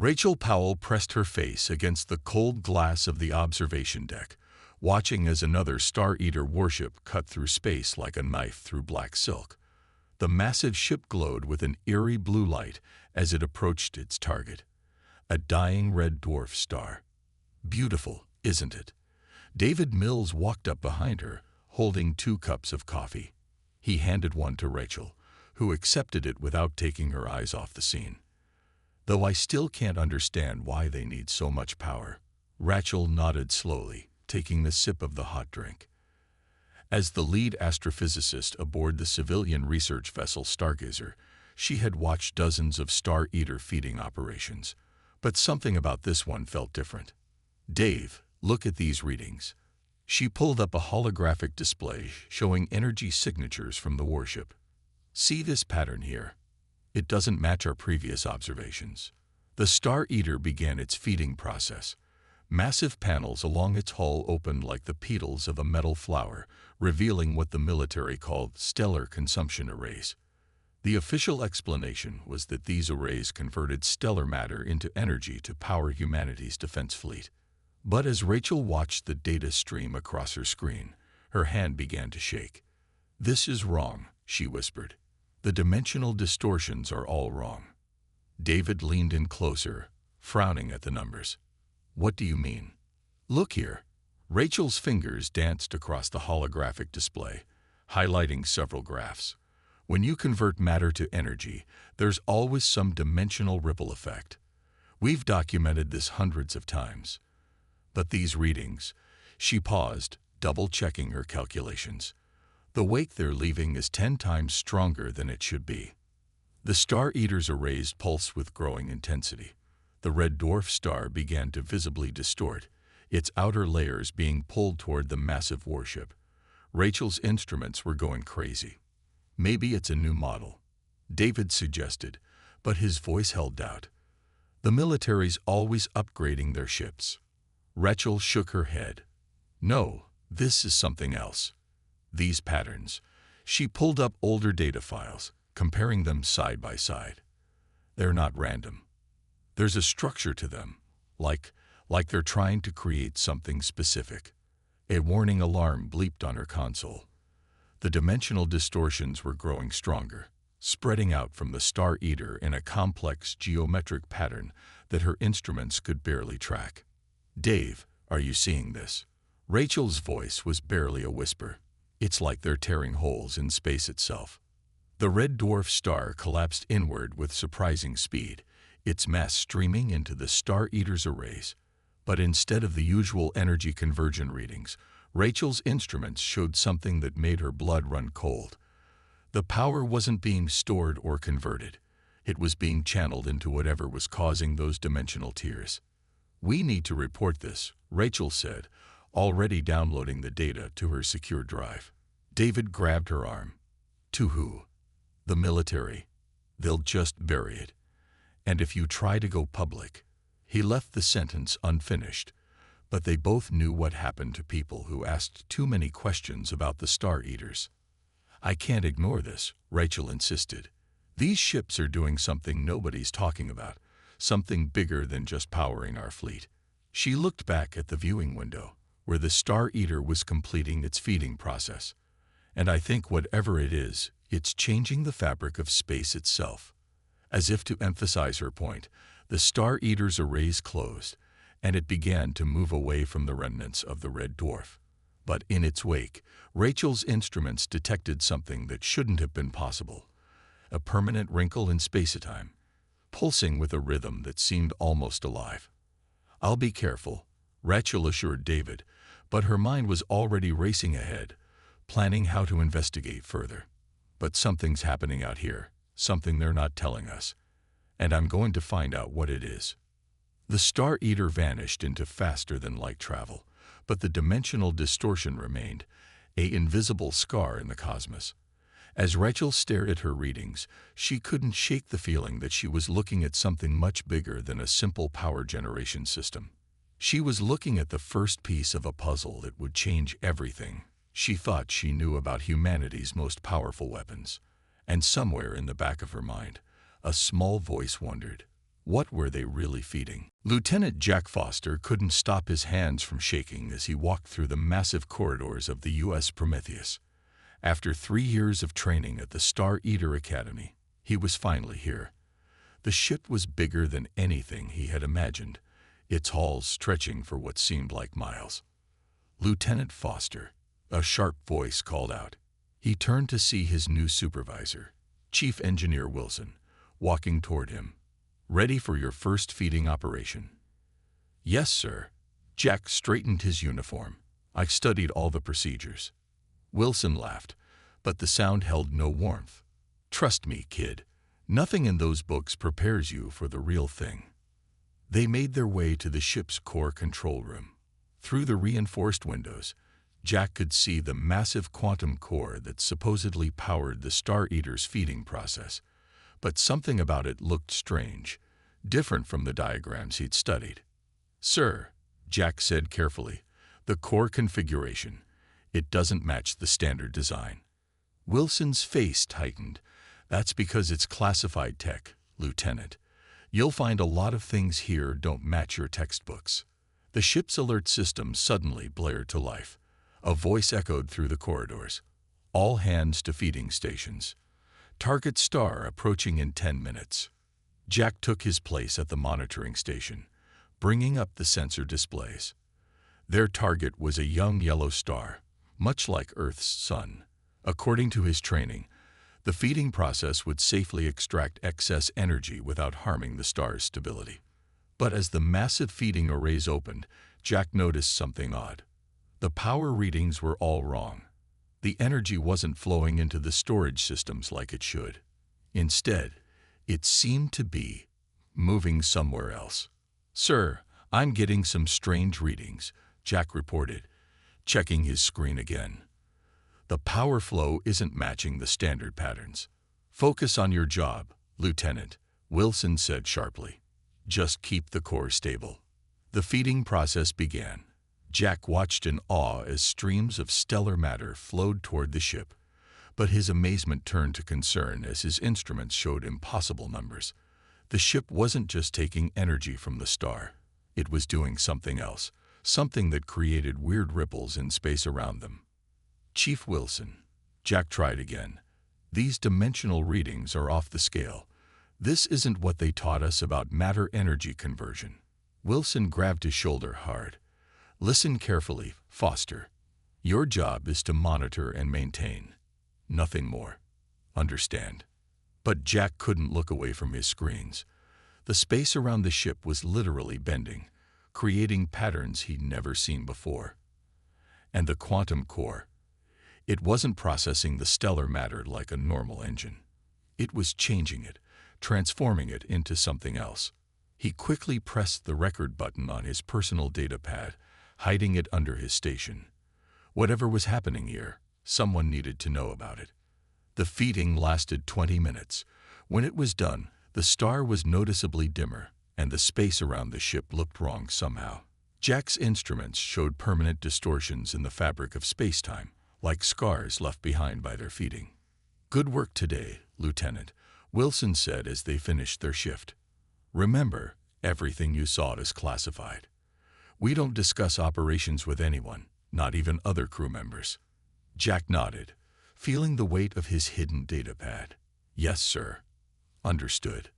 Rachel Powell pressed her face against the cold glass of the observation deck, watching as another Star Eater warship cut through space like a knife through black silk. The massive ship glowed with an eerie blue light as it approached its target, a dying red dwarf star. Beautiful, isn't it? David Mills walked up behind her, holding 2 cups of coffee. He handed one to Rachel, who accepted it without taking her eyes off the scene. Though I still can't understand why they need so much power. Rachel nodded slowly, taking the sip of the hot drink. As the lead astrophysicist aboard the civilian research vessel Stargazer, she had watched dozens of Star Eater feeding operations, but something about this one felt different. Dave, look at these readings. She pulled up a holographic display showing energy signatures from the warship. See this pattern here? It doesn't match our previous observations. The Star Eater began its feeding process. Massive panels along its hull opened like the petals of a metal flower, revealing what the military called stellar consumption arrays. The official explanation was that these arrays converted stellar matter into energy to power humanity's defense fleet. But as Rachel watched the data stream across her screen, her hand began to shake. "This is wrong," she whispered. "The dimensional distortions are all wrong." David leaned in closer, frowning at the numbers. "What do you mean?" "Look here." Rachel's fingers danced across the holographic display, highlighting several graphs. When you convert matter to energy, there's always some dimensional ripple effect. We've documented this hundreds of times. But these readings, she paused, double-checking her calculations. The wake they're leaving is 10 times stronger than it should be. The Star Eater's arrays pulse with growing intensity. The red dwarf star began to visibly distort, its outer layers being pulled toward the massive warship. Rachel's instruments were going crazy. "Maybe it's a new model," David suggested, but his voice held doubt. "The military's always upgrading their ships." Rachel shook her head. "No, this is something else. These patterns." She pulled up older data files, comparing them side by side. "They're not random. There's a structure to them, like they're trying to create something specific." A warning alarm bleeped on her console. The dimensional distortions were growing stronger, spreading out from the Star Eater in a complex geometric pattern that her instruments could barely track. "Dave, are you seeing this?" Rachel's voice was barely a whisper. "It's like they're tearing holes in space itself." The red dwarf star collapsed inward with surprising speed, its mass streaming into the Star Eater's arrays. But instead of the usual energy conversion readings, Rachel's instruments showed something that made her blood run cold. The power wasn't being stored or converted. It was being channeled into whatever was causing those dimensional tears. "We need to report this," Rachel said, already downloading the data to her secure drive. David grabbed her arm. "To who?" "The military. They'll just bury it. And if you try to go public..." He left the sentence unfinished, but they both knew what happened to people who asked too many questions about the Star Eaters. "I can't ignore this," Rachel insisted. "These ships are doing something nobody's talking about, something bigger than just powering our fleet." She looked back at the viewing window, where the Star Eater was completing its feeding process. "And I think whatever it is, it's changing the fabric of space itself." As if to emphasize her point, the Star Eater's arrays closed, and it began to move away from the remnants of the red dwarf. But in its wake, Rachel's instruments detected something that shouldn't have been possible. A permanent wrinkle in space-time, pulsing with a rhythm that seemed almost alive. "I'll be careful," Rachel assured David, but her mind was already racing ahead, planning how to investigate further. "But something's happening out here, something they're not telling us, and I'm going to find out what it is." The Star Eater vanished into faster-than-light travel, but the dimensional distortion remained, an invisible scar in the cosmos. As Rachel stared at her readings, she couldn't shake the feeling that she was looking at something much bigger than a simple power generation system. She was looking at the first piece of a puzzle that would change everything. She thought she knew about humanity's most powerful weapons, and somewhere in the back of her mind, a small voice wondered, What were they really feeding? Lieutenant Jack Foster couldn't stop his hands from shaking as he walked through the massive corridors of the U.S. Prometheus. After 3 years of training at the Star Eater Academy, he was finally here. The ship was bigger than anything he had imagined, its halls stretching for what seemed like miles. "Lieutenant Foster," a sharp voice called out. He turned to see his new supervisor, Chief Engineer Wilson, walking toward him. "Ready for your first feeding operation?" "Yes, sir." Jack straightened his uniform. "I studied all the procedures." Wilson laughed, but the sound held no warmth. "Trust me, kid. Nothing in those books prepares you for the real thing." They made their way to the ship's core control room. Through the reinforced windows, Jack could see the massive quantum core that supposedly powered the Star Eater's feeding process. But something about it looked strange, different from the diagrams he'd studied. "Sir," Jack said carefully, "the core configuration, it doesn't match the standard design." Wilson's face tightened. "That's because it's classified tech, Lieutenant. You'll find a lot of things here don't match your textbooks." The ship's alert system suddenly blared to life. A voice echoed through the corridors. "All hands to feeding stations. Target star approaching in 10 minutes." Jack took his place at the monitoring station, bringing up the sensor displays. Their target was a young yellow star, much like Earth's sun. According to his training, the feeding process would safely extract excess energy without harming the star's stability. But as the massive feeding arrays opened, Jack noticed something odd. The power readings were all wrong. The energy wasn't flowing into the storage systems like it should. Instead, it seemed to be moving somewhere else. "Sir, I'm getting some strange readings," Jack reported, checking his screen again. "The power flow isn't matching the standard patterns." "Focus on your job, Lieutenant," Wilson said sharply. "Just keep the core stable." The feeding process began. Jack watched in awe as streams of stellar matter flowed toward the ship, but his amazement turned to concern as his instruments showed impossible numbers. The ship wasn't just taking energy from the star. It was doing something else, something that created weird ripples in space around them. "Chief Wilson," Jack tried again, "these dimensional readings are off the scale. This isn't what they taught us about matter-energy conversion." Wilson grabbed his shoulder hard. "Listen carefully, Foster. Your job is to monitor and maintain. Nothing more. Understand?" But Jack couldn't look away from his screens. The space around the ship was literally bending, creating patterns he'd never seen before. And the quantum core, it wasn't processing the stellar matter like a normal engine. It was changing it, transforming it into something else. He quickly pressed the record button on his personal data pad, hiding it under his station. Whatever was happening here, someone needed to know about it. The feeding lasted 20 minutes. When it was done, the star was noticeably dimmer, and the space around the ship looked wrong somehow. Jack's instruments showed permanent distortions in the fabric of space-time, like scars left behind by their feeding. "Good work today, Lieutenant," Wilson said as they finished their shift. "Remember, everything you saw is classified. We don't discuss operations with anyone, not even other crew members." Jack nodded, feeling the weight of his hidden data pad. "Yes, sir." "Understood."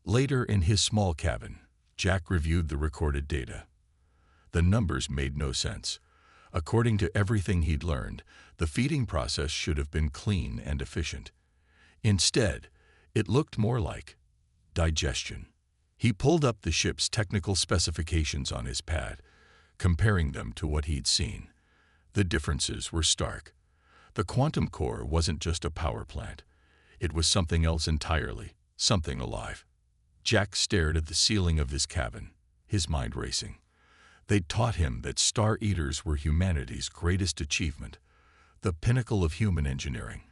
Later in his small cabin, Jack reviewed the recorded data. The numbers made no sense. According to everything he'd learned, the feeding process should have been clean and efficient. Instead, it looked more like digestion. He pulled up the ship's technical specifications on his pad, comparing them to what he'd seen. The differences were stark. The quantum core wasn't just a power plant. It was something else entirely, something alive. Jack stared at the ceiling of his cabin, his mind racing. They'd taught him that Star Eaters were humanity's greatest achievement, the pinnacle of human engineering.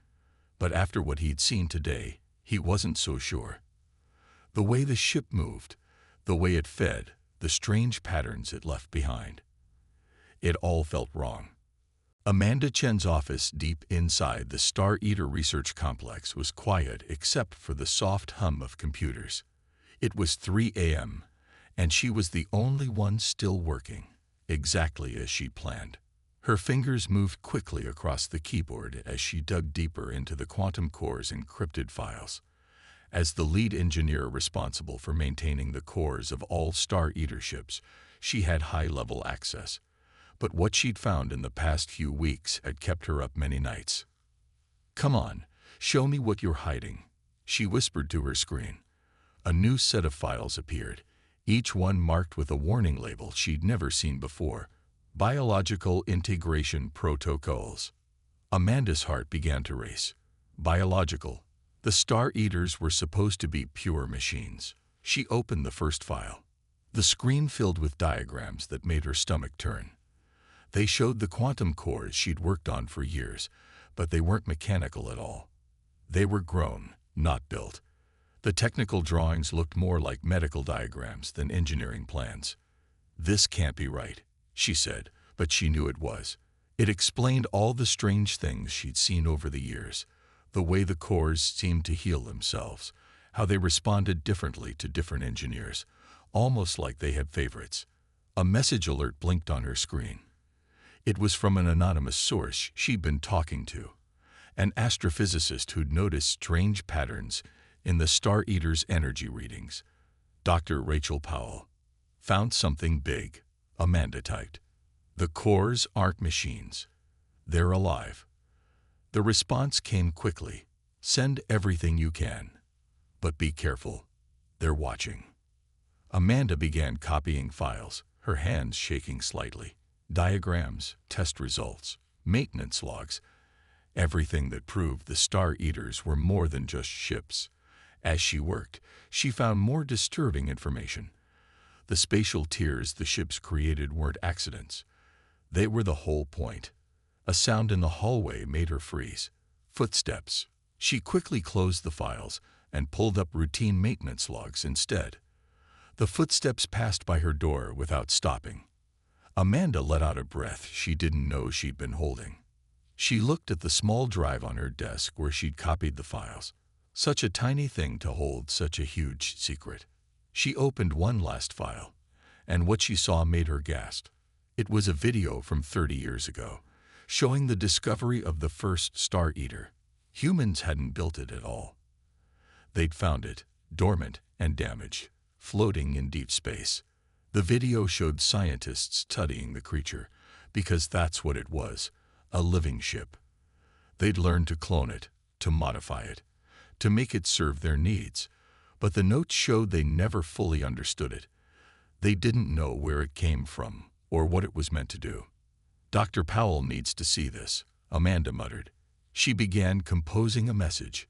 But after what he'd seen today, he wasn't so sure. The way the ship moved, the way it fed, the strange patterns it left behind. It all felt wrong. Amanda Chen's office deep inside the Star Eater Research Complex was quiet except for the soft hum of computers. It was 3 a.m., and she was the only one still working, exactly as she planned. Her fingers moved quickly across the keyboard as she dug deeper into the quantum core's encrypted files. As the lead engineer responsible for maintaining the cores of all Star Eater ships, she had high-level access. But what she'd found in the past few weeks had kept her up many nights. "Come on, show me what you're hiding," she whispered to her screen. A new set of files appeared, each one marked with a warning label she'd never seen before: Biological Integration Protocols. Amanda's heart began to race. Biological. The Star Eaters were supposed to be pure machines. She opened the first file. The screen filled with diagrams that made her stomach turn. They showed the quantum cores she'd worked on for years, but they weren't mechanical at all. They were grown, not built. The technical drawings looked more like medical diagrams than engineering plans. "This can't be right," she said, but she knew it was. It explained all the strange things she'd seen over the years, the way the cores seemed to heal themselves, how they responded differently to different engineers, almost like they had favorites. A message alert blinked on her screen. It was from an anonymous source she'd been talking to, an astrophysicist who'd noticed strange patterns in the Star Eater's energy readings. Dr. Rachel Powell. "Found something big," Amanda typed. "The cores aren't machines. They're alive." The response came quickly. "Send everything you can. But be careful. They're watching." Amanda began copying files, her hands shaking slightly. Diagrams, test results, maintenance logs, everything that proved the Star Eaters were more than just ships. As she worked, she found more disturbing information. The spatial tiers the ships created weren't accidents. They were the whole point. A sound in the hallway made her freeze. Footsteps. She quickly closed the files and pulled up routine maintenance logs instead. The footsteps passed by her door without stopping. Amanda let out a breath she didn't know she'd been holding. She looked at the small drive on her desk where she'd copied the files. Such a tiny thing to hold such a huge secret. She opened one last file, and what she saw made her gasp. It was a video from 30 years ago, showing the discovery of the first Star Eater. Humans hadn't built it at all. They'd found it, dormant and damaged, floating in deep space. The video showed scientists studying the creature, because that's what it was, a living ship. They'd learned to clone it, to modify it, to make it serve their needs, but the notes showed they never fully understood it. They didn't know where it came from or what it was meant to do. "Dr. Powell needs to see this," Amanda muttered. She began composing a message,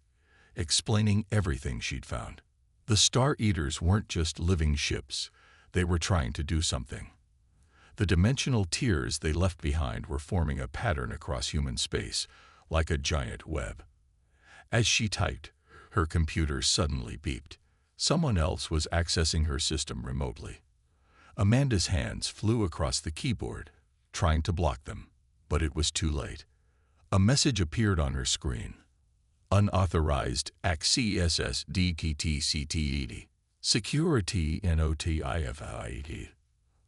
explaining everything she'd found. The Star Eaters weren't just living ships. They were trying to do something. The dimensional tiers they left behind were forming a pattern across human space, like a giant web. As she typed, her computer suddenly beeped. Someone else was accessing her system remotely. Amanda's hands flew across the keyboard, trying to block them, but it was too late. A message appeared on her screen. "Unauthorized access DTTCTED. Security NOTIFID."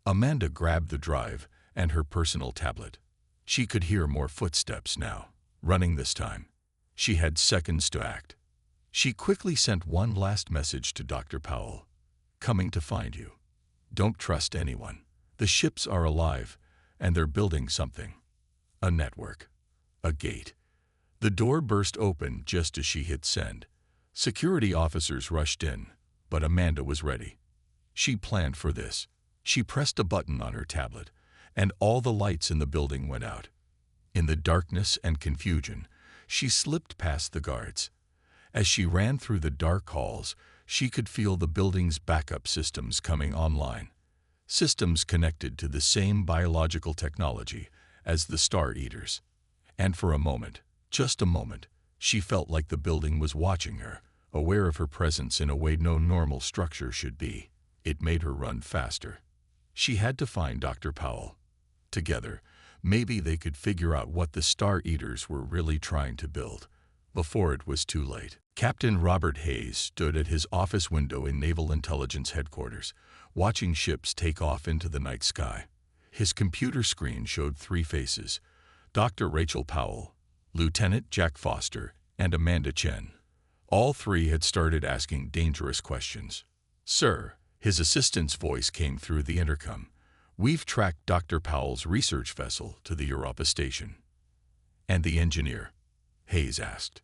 Amanda grabbed the drive and her personal tablet. She could hear more footsteps now, running this time. She had seconds to act. She quickly sent one last message to Dr. Powell. "Coming to find you. Don't trust anyone. The ships are alive, and they're building something. A network. A gate." The door burst open just as she hit send. Security officers rushed in, but Amanda was ready. She planned for this. She pressed a button on her tablet, and all the lights in the building went out. In the darkness and confusion, she slipped past the guards. As she ran through the dark halls, she could feel the building's backup systems coming online. Systems connected to the same biological technology as the Star Eaters. And for a moment, just a moment, she felt like the building was watching her, aware of her presence in a way no normal structure should be. It made her run faster. She had to find Dr. Powell. Together, maybe they could figure out what the Star Eaters were really trying to build, before it was too late. Captain Robert Hayes stood at his office window in Naval Intelligence Headquarters, watching ships take off into the night sky. His computer screen showed three faces: Dr. Rachel Powell, Lieutenant Jack Foster, and Amanda Chen. All three had started asking dangerous questions. "Sir," his assistant's voice came through the intercom, "we've tracked Dr. Powell's research vessel to the Europa station." "And the engineer?" Hayes asked.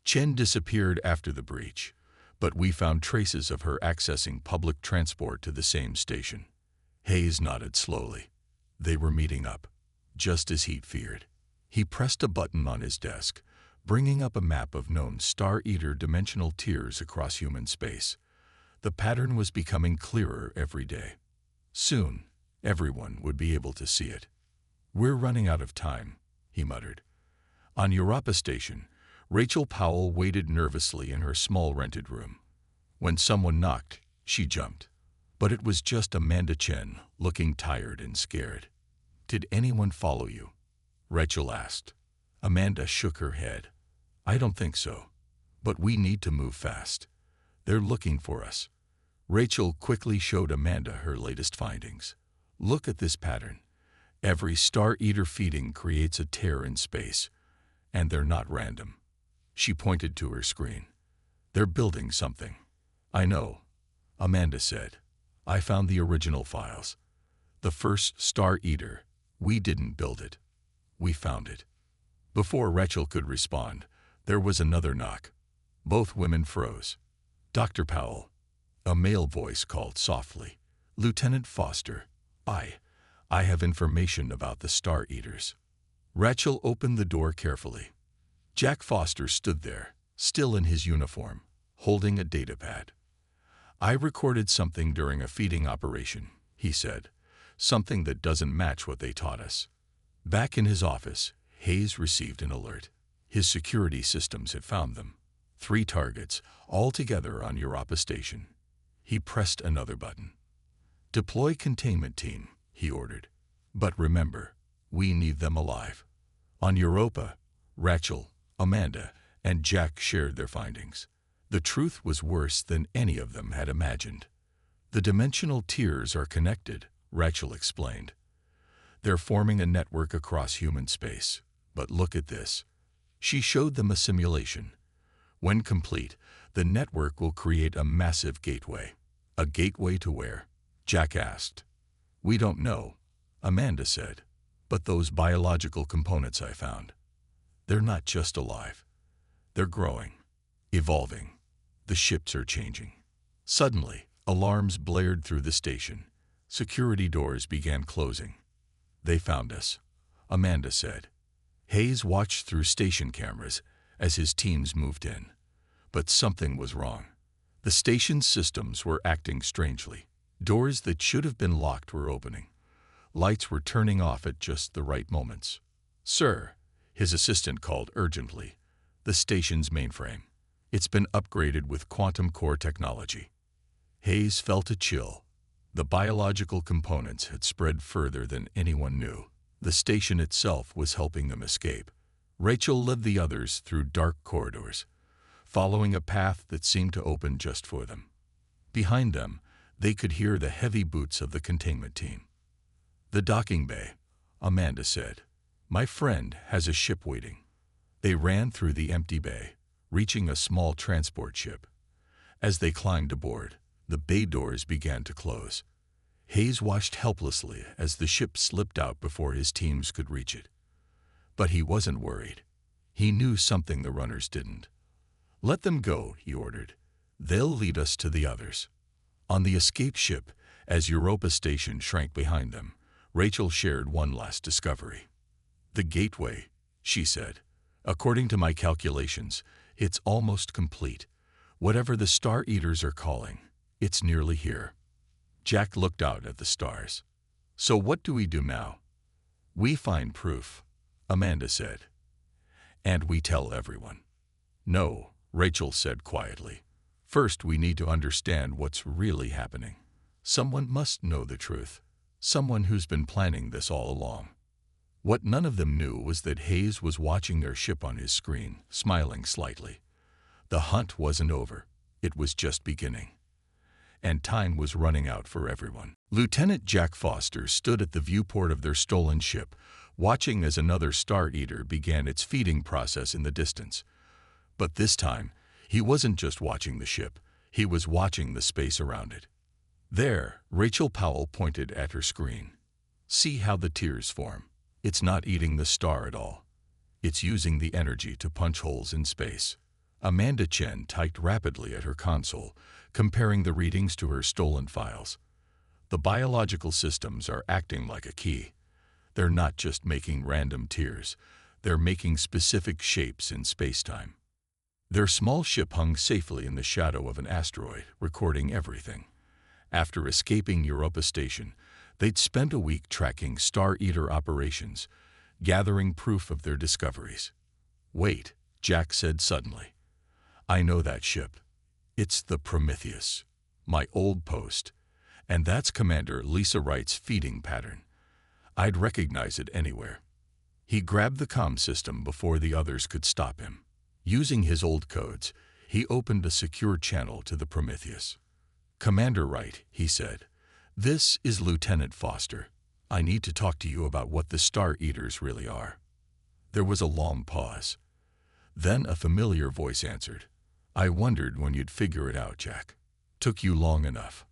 "Chen disappeared after the breach, but we found traces of her accessing public transport to the same station." Hayes nodded slowly. They were meeting up, just as he'd feared. He pressed a button on his desk, bringing up a map of known Star Eater dimensional tiers across human space. The pattern was becoming clearer every day. Soon, everyone would be able to see it. "We're running out of time," he muttered. On Europa Station, Rachel Powell waited nervously in her small rented room. When someone knocked, she jumped. But it was just Amanda Chen, looking tired and scared. "Did anyone follow you?" Rachel asked. Amanda shook her head. "I don't think so. But we need to move fast. They're looking for us." Rachel quickly showed Amanda her latest findings. "Look at this pattern. Every Star Eater feeding creates a tear in space, and they're not random." She pointed to her screen. "They're building something." "I know," Amanda said. "I found the original files. The first Star Eater. We didn't build it. We found it." Before Rachel could respond, there was another knock. Both women froze. "Dr. Powell," a male voice called softly. "Lieutenant Foster, I have information about the Star Eaters." Rachel opened the door carefully. Jack Foster stood there, still in his uniform, holding a datapad. "I recorded something during a feeding operation," he said. "Something that doesn't match what they taught us." Back in his office, Hayes received an alert. His security systems had found them. 3 targets, all together on Europa Station. He pressed another button. "Deploy containment team," he ordered. "But remember, we need them alive." On Europa, Rachel, Amanda, and Jack shared their findings. The truth was worse than any of them had imagined. "The dimensional tiers are connected," Rachel explained. "They're forming a network across human space. But look at this." She showed them a simulation. "When complete, the network will create a massive gateway." "A gateway to where?" Jack asked. "We don't know," Amanda said. "But those biological components I found, they're not just alive. They're growing, evolving. The ships are changing." Suddenly, alarms blared through the station. Security doors began closing. "They found us," Amanda said. Hayes watched through station cameras as his teams moved in. But something was wrong. The station's systems were acting strangely. Doors that should have been locked were opening. Lights were turning off at just the right moments. "Sir," his assistant called urgently, "the station's mainframe. It's been upgraded with quantum core technology." Hayes felt a chill. The biological components had spread further than anyone knew. The station itself was helping them escape. Rachel led the others through dark corridors, following a path that seemed to open just for them. Behind them, they could hear the heavy boots of the containment team. "The docking bay," Amanda said. "My friend has a ship waiting." They ran through the empty bay, reaching a small transport ship. As they climbed aboard, the bay doors began to close. Hayes watched helplessly as the ship slipped out before his teams could reach it. But he wasn't worried. He knew something the runners didn't. "Let them go," he ordered. "They'll lead us to the others." On the escape ship, as Europa Station shrank behind them, Rachel shared one last discovery. "The gateway," she said. "According to my calculations, it's almost complete. Whatever the Star Eaters are calling, it's nearly here." Jack looked out at the stars. "So what do we do now?" "We find proof," Amanda said. "And we tell everyone." "No," Rachel said quietly. "First we need to understand what's really happening. Someone must know the truth. Someone who's been planning this all along." What none of them knew was that Hayes was watching their ship on his screen, smiling slightly. The hunt wasn't over. It was just beginning. And time was running out for everyone. Lieutenant Jack Foster stood at the viewport of their stolen ship, watching as another Star Eater began its feeding process in the distance. But this time, he wasn't just watching the ship. He was watching the space around it. There, Rachel Powell pointed at her screen. See how the tears form. It's not eating the star at all. It's using the energy to punch holes in space. Amanda Chen typed rapidly at her console, comparing the readings to her stolen files. The biological systems are acting like a key. They're not just making random tears. They're making specific shapes in space-time. Their small ship hung safely in the shadow of an asteroid, recording everything. After escaping Europa Station, they'd spent a week tracking Star Eater operations, gathering proof of their discoveries. Wait, Jack said suddenly. I know that ship. It's the Prometheus, my old post, and that's Commander Lisa Wright's feeding pattern. I'd recognize it anywhere. He grabbed the comm system before the others could stop him. Using his old codes, he opened a secure channel to the Prometheus. Commander Wright, he said, this is Lieutenant Foster. I need to talk to you about what the Star Eaters really are. There was a long pause. Then a familiar voice answered. I wondered when you'd figure it out, Jack. Took you long enough.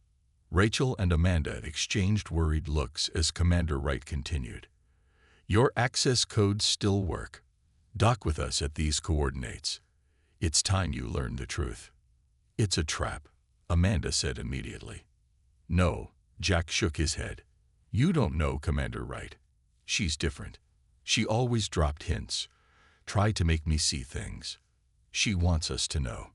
Rachel and Amanda exchanged worried looks as Commander Wright continued. Your access codes still work. Dock with us at these coordinates. It's time you learned the truth. It's a trap, Amanda said immediately. No, Jack shook his head. You don't know Commander Wright. She's different. She always dropped hints, tried to make me see things. She wants us to know.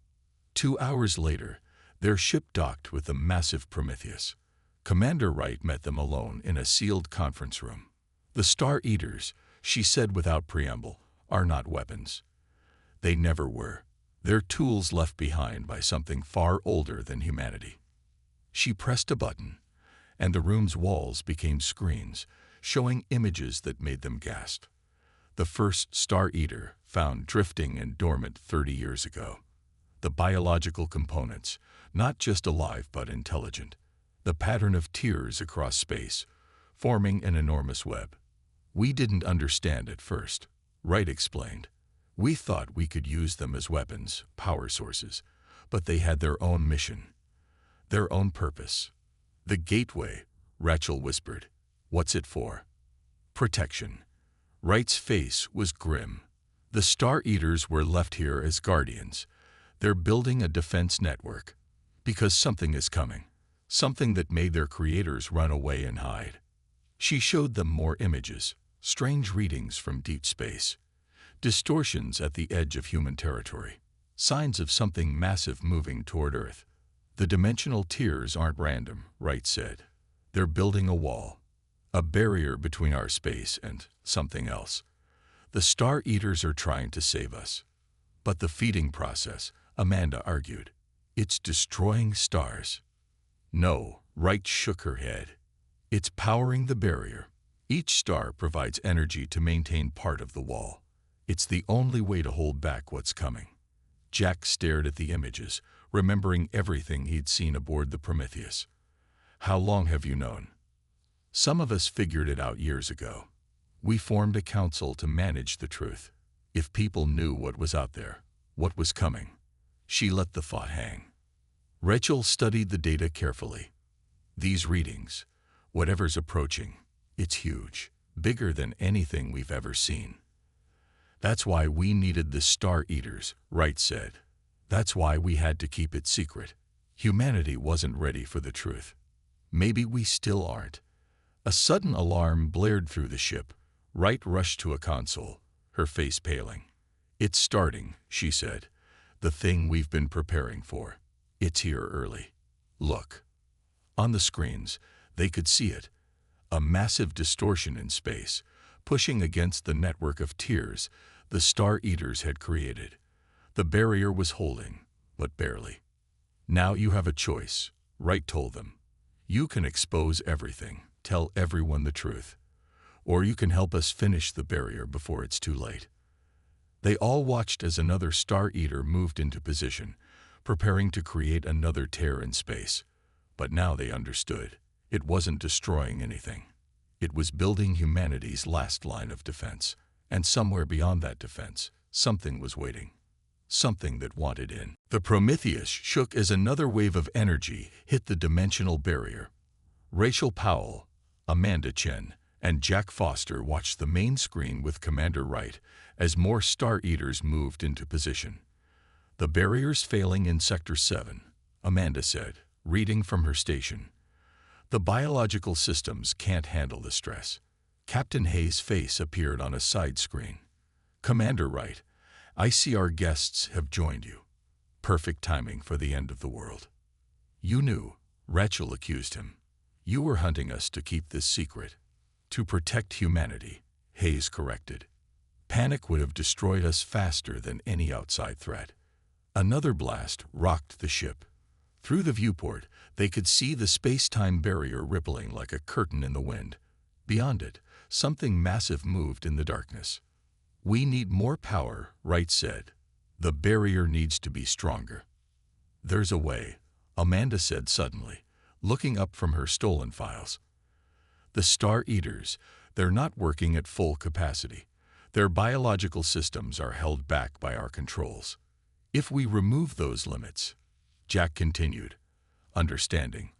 2 hours later, their ship docked with the massive Prometheus. Commander Wright met them alone in a sealed conference room. The Star Eaters, she said without preamble, are not weapons. They never were. They're tools left behind by something far older than humanity. She pressed a button, and the room's walls became screens, showing images that made them gasp. The first Star Eater, found drifting and dormant 30 years ago. The biological components, not just alive but intelligent. The pattern of tears across space, forming an enormous web. We didn't understand at first, Wright explained. We thought we could use them as weapons, power sources, but they had their own mission, their own purpose. The gateway, Rachel whispered. What's it for? Protection. Wright's face was grim. The Star Eaters were left here as guardians. They're building a defense network. Because something is coming. Something that made their creators run away and hide. She showed them more images, strange readings from deep space. Distortions at the edge of human territory. Signs of something massive moving toward Earth. The dimensional tears aren't random, Wright said. They're building a wall. A barrier between our space and something else. The Star Eaters are trying to save us. But the feeding process, Amanda argued. It's destroying stars. No, Wright shook her head. It's powering the barrier. Each star provides energy to maintain part of the wall. It's the only way to hold back what's coming. Jack stared at the images, remembering everything he'd seen aboard the Prometheus. How long have you known? Some of us figured it out years ago. We formed a council to manage the truth. If people knew what was out there, what was coming. She let the thought hang. Rachel studied the data carefully. These readings, whatever's approaching, it's huge, bigger than anything we've ever seen. That's why we needed the Star Eaters, Wright said. That's why we had to keep it secret. Humanity wasn't ready for the truth. Maybe we still aren't. A sudden alarm blared through the ship. Wright rushed to a console, her face paling. It's starting, she said. The thing we've been preparing for. It's here early. Look. On the screens, they could see it. A massive distortion in space, pushing against the network of tears the Star Eaters had created. The barrier was holding, but barely. Now you have a choice, Wright told them. You can expose everything, tell everyone the truth. Or you can help us finish the barrier before it's too late. They all watched as another Star Eater moved into position, preparing to create another tear in space. But now they understood. It wasn't destroying anything. It was building humanity's last line of defense. And somewhere beyond that defense, something was waiting. Something that wanted in. The Prometheus shook as another wave of energy hit the dimensional barrier. Rachel Powell, Amanda Chen, and Jack Foster watched the main screen with Commander Wright as more Star Eaters moved into position. "The barrier's failing in Sector 7, Amanda said, reading from her station. "The biological systems can't handle the stress." Captain Hayes' face appeared on a side screen. "Commander Wright, I see our guests have joined you. Perfect timing for the end of the world." "You knew," Rachel accused him. "You were hunting us to keep this secret." "To protect humanity," Hayes corrected. "Panic would have destroyed us faster than any outside threat." Another blast rocked the ship. Through the viewport, they could see the space-time barrier rippling like a curtain in the wind. Beyond it, something massive moved in the darkness. "We need more power," Wright said. "The barrier needs to be stronger." "There's a way," Amanda said suddenly, looking up from her stolen files. "The Star Eaters, they're not working at full capacity. Their biological systems are held back by our controls. If we remove those limits," Jack continued, understanding,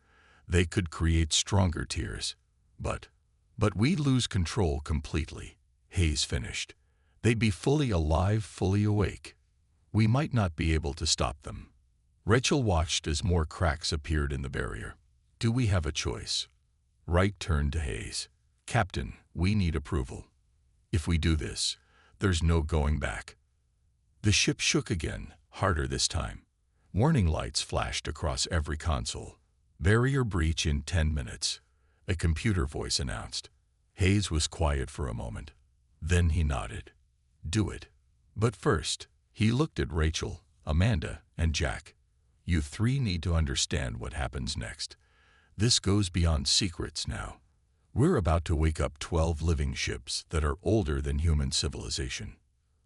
"they could create stronger tiers. But we'd lose control completely," Hayes finished. "They'd be fully alive, fully awake. We might not be able to stop them." Rachel watched as more cracks appeared in the barrier. "Do we have a choice?" Wright turned to Hayes. "Captain, we need approval. If we do this, there's no going back." The ship shook again, harder this time. Warning lights flashed across every console. "Barrier breach in 10 minutes, a computer voice announced. Hayes was quiet for a moment. Then he nodded. "Do it." But first, he looked at Rachel, Amanda, and Jack. "You three need to understand what happens next. This goes beyond secrets now. We're about to wake up 12 living ships that are older than human civilization."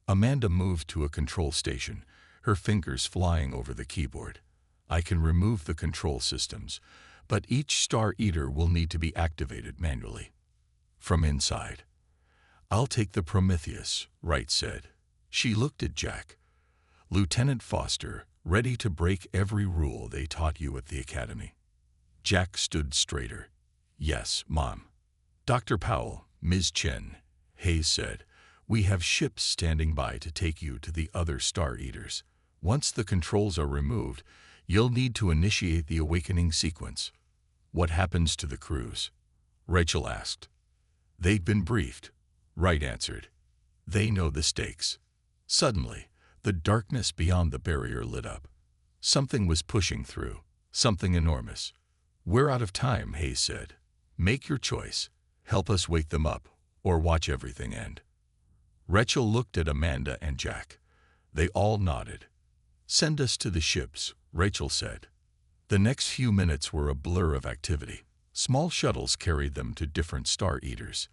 Amanda moved to a control station, her fingers flying over the keyboard. "I can remove the control systems, but each Star Eater will need to be activated manually from inside." "I'll take the Prometheus," Wright said. She looked at Jack. "Lieutenant Foster, ready to break every rule they taught you at the academy." Jack stood straighter. "Yes, Mom." "Dr. Powell, Ms. Chen," Hayes said, "we have ships standing by to take you to the other Star Eaters. Once the controls are removed, you'll need to initiate the awakening sequence." "What happens to the crews?" Rachel asked. "They've been briefed," Wright answered. "They know the stakes." Suddenly, the darkness beyond the barrier lit up. Something was pushing through, something enormous. "We're out of time," Hayes said. "Make your choice. Help us wake them up, or watch everything end." Rachel looked at Amanda and Jack. They all nodded. "Send us to the ships," Rachel said. The next few minutes were a blur of activity. Small shuttles carried them to different Star Eaters.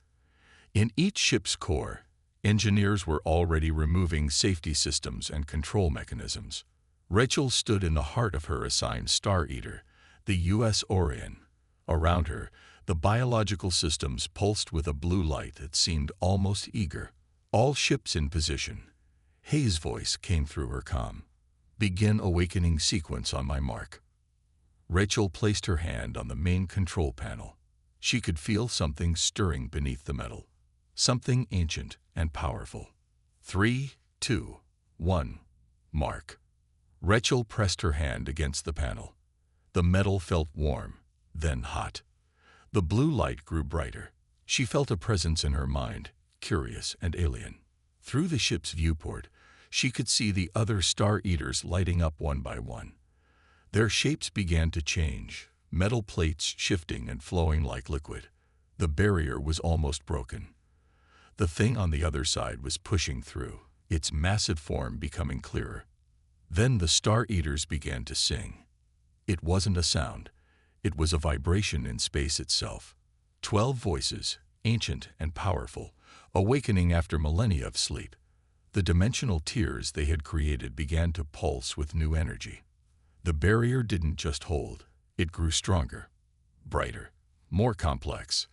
In each ship's core, engineers were already removing safety systems and control mechanisms. Rachel stood in the heart of her assigned Star Eater, the U.S. Orion. Around her, the biological systems pulsed with a blue light that seemed almost eager. "All ships in position." Hayes' voice came through her comm. "Begin awakening sequence on my mark." Rachel placed her hand on the main control panel. She could feel something stirring beneath the metal. Something ancient and powerful. 3, 2, 1, mark. Rachel pressed her hand against the panel. The metal felt warm, then hot. The blue light grew brighter. She felt a presence in her mind, curious and alien. Through the ship's viewport, she could see the other Star Eaters lighting up one by one. Their shapes began to change, metal plates shifting and flowing like liquid. The barrier was almost broken. The thing on the other side was pushing through, its massive form becoming clearer. Then the Star Eaters began to sing. It wasn't a sound. It was a vibration in space itself. 12 voices, ancient and powerful, awakening after millennia of sleep. The dimensional tiers they had created began to pulse with new energy. The barrier didn't just hold, it grew stronger, brighter, more complex.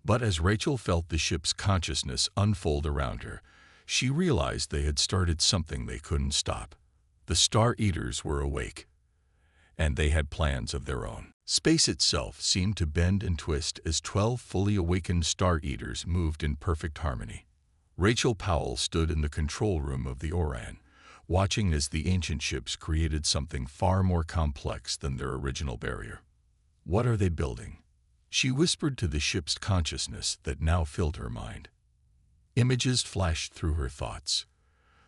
But as Rachel felt the ship's consciousness unfold around her, she realized they had started something they couldn't stop. The Star Eaters were awake, and they had plans of their own. Space itself seemed to bend and twist as 12 fully awakened Star Eaters moved in perfect harmony. Rachel Powell stood in the control room of the Orion, watching as the ancient ships created something far more complex than their original barrier. "What are they building?" she whispered to the ship's consciousness that now filled her mind. Images flashed through her thoughts.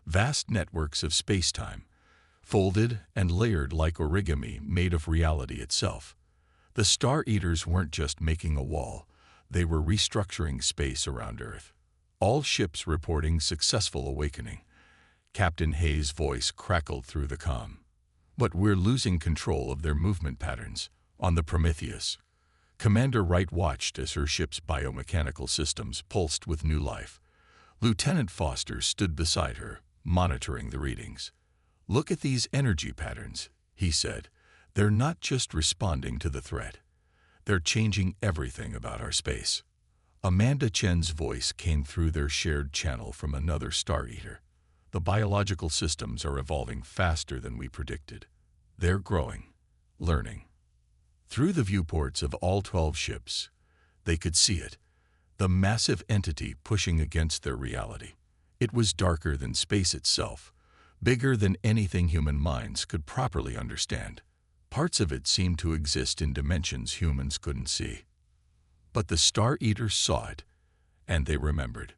Vast networks of space-time, folded and layered like origami made of reality itself. The Star Eaters weren't just making a wall, they were restructuring space around Earth. All ships reporting successful awakening. Captain Hayes' voice crackled through the comm. "But we're losing control of their movement patterns." On the Prometheus, Commander Wright watched as her ship's biomechanical systems pulsed with new life. Lieutenant Foster stood beside her, monitoring the readings. "Look at these energy patterns," he said. "They're not just responding to the threat. They're changing everything about our space." Amanda Chen's voice came through their shared channel from another Star Eater. "The biological systems are evolving faster than we predicted. They're growing, learning." Through the viewports of all 12 ships, they could see it, the massive entity pushing against their reality. It was darker than space itself, bigger than anything human minds could properly understand. Parts of it seemed to exist in dimensions humans couldn't see. But the Star Eaters saw it, and they remembered.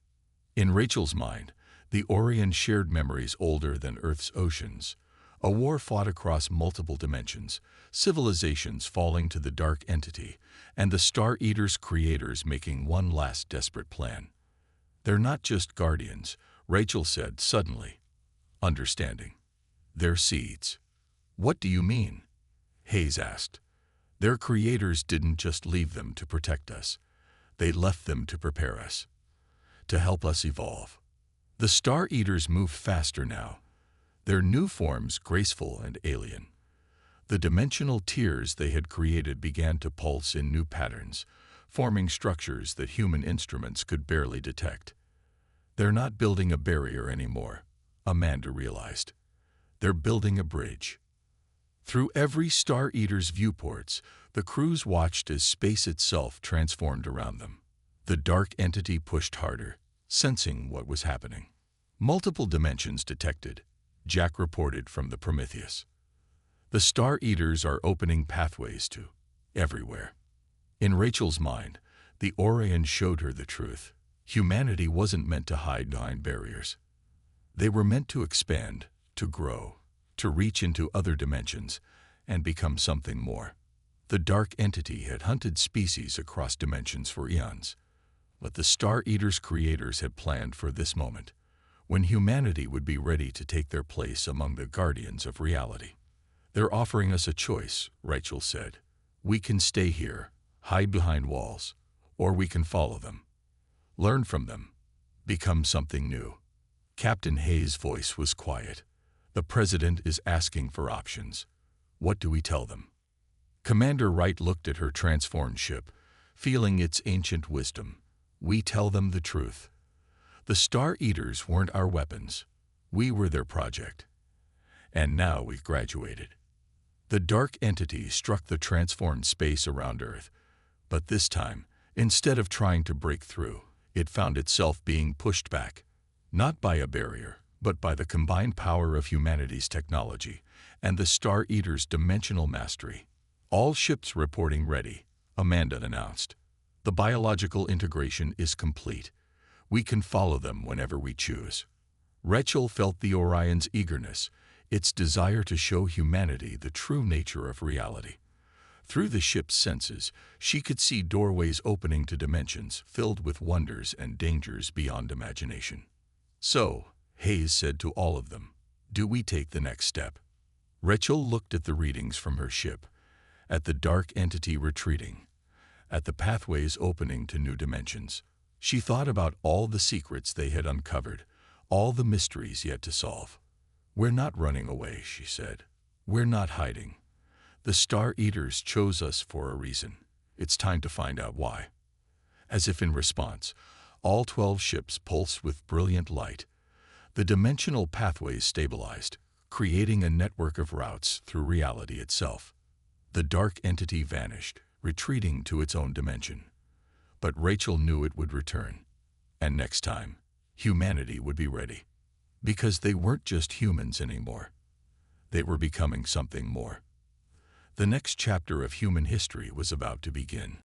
In Rachel's mind, the Orion shared memories older than Earth's oceans. A war fought across multiple dimensions, civilizations falling to the dark entity, and the Star Eaters' creators making one last desperate plan. "They're not just guardians," Rachel said suddenly, understanding. "They're seeds." "What do you mean?" Hayes asked. "Their creators didn't just leave them to protect us. They left them to prepare us, to help us evolve." The Star Eaters moved faster now, their new forms graceful and alien. The dimensional tiers they had created began to pulse in new patterns, forming structures that human instruments could barely detect. "They're not building a barrier anymore," Amanda realized. "They're building a bridge." Through every Star Eater's viewports, the crews watched as space itself transformed around them. The dark entity pushed harder, sensing what was happening. "Multiple dimensions detected," Jack reported from the Prometheus. "The Star Eaters are opening pathways to everywhere." In Rachel's mind, the Orion showed her the truth. Humanity wasn't meant to hide behind barriers. They were meant to expand, to grow, to reach into other dimensions and become something more. The dark entity had hunted species across dimensions for eons, but the Star Eaters' creators had planned for this moment, when humanity would be ready to take their place among the guardians of reality. "They're offering us a choice," Rachel said. "We can stay here, hide behind walls, or we can follow them, learn from them, become something new." Captain Hayes' voice was quiet. "The President is asking for options. What do we tell them?" Commander Wright looked at her transformed ship, feeling its ancient wisdom. "We tell them the truth. The Star Eaters weren't our weapons. We were their project. And now we've graduated." The dark entity struck the transformed space around Earth, but this time, instead of trying to break through, it found itself being pushed back, not by a barrier, but by the combined power of humanity's technology and the Star Eaters' dimensional mastery. "All ships reporting ready," Amanda announced. "The biological integration is complete. We can follow them whenever we choose." Rachel felt the Orion's eagerness, its desire to show humanity the true nature of reality. Through the ship's senses, she could see doorways opening to dimensions filled with wonders and dangers beyond imagination. "So," Hayes said to all of them, "do we take the next step?" Rachel looked at the readings from her ship, at the dark entity retreating, at the pathways opening to new dimensions. She thought about all the secrets they had uncovered, All the mysteries yet to solve. "We're not running away," she said. "We're not hiding. The Star Eaters chose us for a reason. It's time to find out why." As if in response, all 12 ships pulsed with brilliant light. The dimensional pathways stabilized, creating a network of routes through reality itself. The dark entity vanished, retreating to its own dimension. But Rachel knew it would return. And next time, humanity would be ready. Because they weren't just humans anymore. They were becoming something more. The next chapter of human history was about to begin.